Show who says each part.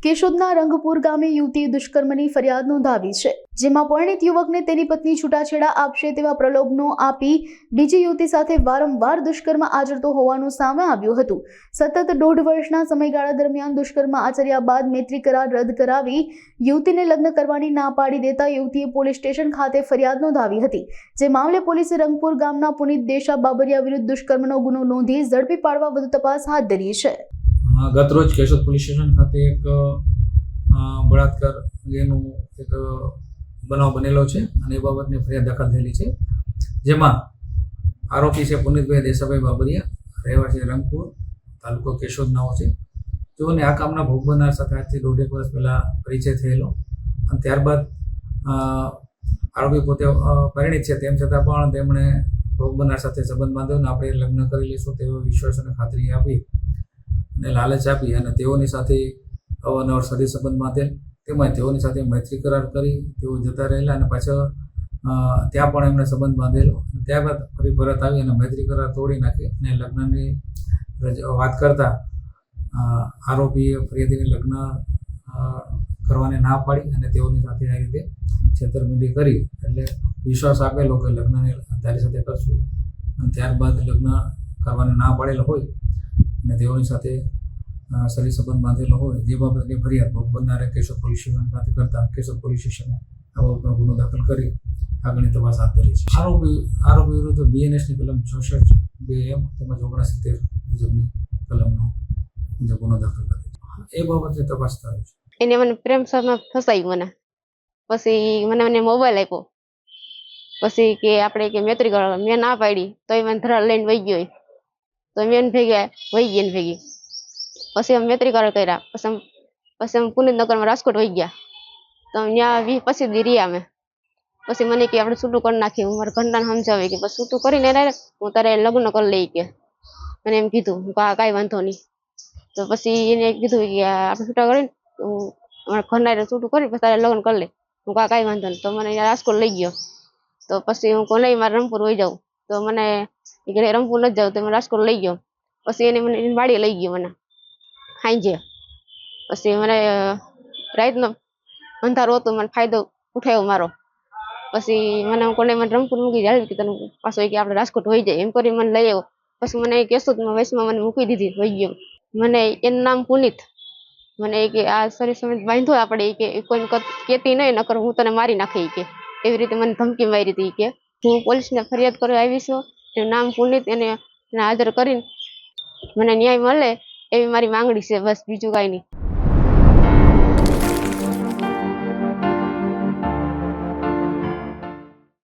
Speaker 1: કેશોદના રંગપુર ગામે યુવતીએ દુષ્કર્મની ફરિયાદ નોંધાવી છે, જેમાં પરિણીત યુવકને તેની પત્ની છૂટાછેડા આપશે તેવા પ્રલોભનો આપી બીજી યુવતી સાથે વારંવાર દુષ્કર્મ આચરતો હોવાનું સામે આવ્યું હતું। સતત 1.5 વર્ષના સમયગાળા દરમિયાન દુષ્કર્મ આચર્યા બાદ મૈત્રી કરાર રદ કરાવી યુવતીને લગ્ન કરવાની ના પાડી દેતા યુવતીએ પોલીસ સ્ટેશન ખાતે ફરિયાદ નોંધાવી હતી। જે મામલે પોલીસે રંગપુર ગામના પુનિત દેશા બાબરિયા વિરુદ્ધ દુષ્કર્મનો ગુનો નોંધી ઝડપી પાડવા વધુ તપાસ હાથ ધરી છે।
Speaker 2: ગત રોજ કેશોદ પોલીસ સ્ટેશન ખાતે એક બળાત્કાર અંગેનું એક બનાવ બનેલો છે અને એ બાબતની ફરિયાદ દાખલ થયેલી છે, જેમાં આરોપી છે પુનિતભાઈ દેસાભાઈ બાબરિયા, રહેવાસી રંગપુર, તાલુકો કેશોદ નાઓ છે। તેઓને આ કામના ભોગ બનનાર સાથે આજથી 1.5 વર્ષ પહેલાં પરિચય થયેલો અને ત્યારબાદ આરોપી પોતે પરિણીત છે તેમ છતાં પણ તેમણે ભોગ બનનાર સાથે સંબંધ બાંધ્યો અને આપણે લગ્ન કરી લઈશું તેવો વિશ્વાસ અને ખાતરી આપી અને લાલચ આપી અને તેઓની સાથે અવારનવાર સદી સંબંધ બાંધેલ, તેમજ તેઓની સાથે મૈત્રી કરાર કરી તેઓ જતા રહેલા અને પાછળ ત્યાં પણ એમને સંબંધ બાંધેલો। ત્યારબાદ ફરી પરત આવી અને મૈત્રી કરાર તોડી નાખી અને લગ્નની વાત કરતા આરોપીએ ફરિયાદીને લગ્ન કરવાની ના પાડી અને તેઓની સાથે આ રીતે છેતરપિંડી કરી, એટલે વિશ્વાસ આપેલો કે લગ્નને તારી સાથે કરશું અને ત્યારબાદ લગ્ન કરવાને ના પાડેલો હોય અને તેઓની સાથે સરી સંબંધ બાંધેલો હોય, જે બાબતની ફરિયાદ ભોગ બનનારે કેશોદ પોલીસ સ્ટેશન ખાતે કરતા કેશોદ પોલીસ સ્ટેશને આ બાબતનો ગુનો દાખલ કરી આગળની તપાસ હાથ ધરી છે। આરોપી વિરુદ્ધ BNSની કલમ 66(2)M તેમજ 69 મુજબની કલમનો ગુનો દાખલ કર્યો છે। એ બાબતે તપાસ ચાલુ છે।
Speaker 3: એને મને પ્રેમ માં ફસાયું મને, પછી મને મોબાઈલ આપ્યો, પછી કે આપણે કે મૈત્રી કરવા, મેં ના પાડી તો એ મને ધરા લઈને વહી ગયો, તો મેં ભેગા વહી ગઈ ને ભેગી પછી અમે મૈત્રી કરાર કર્યા। પછી અમે પુનિતનગરમાં રાજકોટ વહી ગયા, તો ત્યાં 20-25 દી રહ્યા અમે। પછી મને કે આપણે છૂટું કરી નાખીએ, હું મારા ઘરનાને સમજાવી કે બસ છૂટું કરીને હું તારે લગ્ન કરી લઈ કે મને એમ કીધું। હું કાંઈ વાંધો નહીં, તો પછી એને કીધું કે આપણે છૂટા કરીને હું મારા ઘરના છૂટું કરી પછી તારે લગ્ન કરી લે। હું કાંઈ વાંધો નહીં, તો મને રાજકોટ લઈ ગયો। તો પછી હું કોને મારે રંગપુર વહી જાઉં, તો મને રંગપુર નથી જાઉં, તો મને રાજકોટ લઈ ગયો। પછી એને મને વાડીએ લઈ ગયો મને સાંજે, પછી મને રાતનો અંધારું હતું, મને ફાયદો ઉઠાવ્યો મારો। પછી મને કોને મને રંગપુર મૂકી જાય કે તને પાછો કે આપણે રાજકોટ વહી જાય એમ કરી મને લઈ આવ્યો। પછી મને કેશોદમાં વૈશમાં મને મૂકી દીધી, વહી ગયો। મને એનું નામ પુનિત, મને કે આ શરીર સમેત બાંધો આપણે કે કોઈ કહેતી નહીં નકર હું તને મારી નાખી કે એવી રીતે મને ધમકી મારી હતી કે હું પોલીસને ફરિયાદ કરવા આવી છું। એનું નામ પુનિત, એને હાજર કરીને મને ન્યાય મળે એવી મારી માંગણી છે, બસ બીજું કાંઈ નહીં।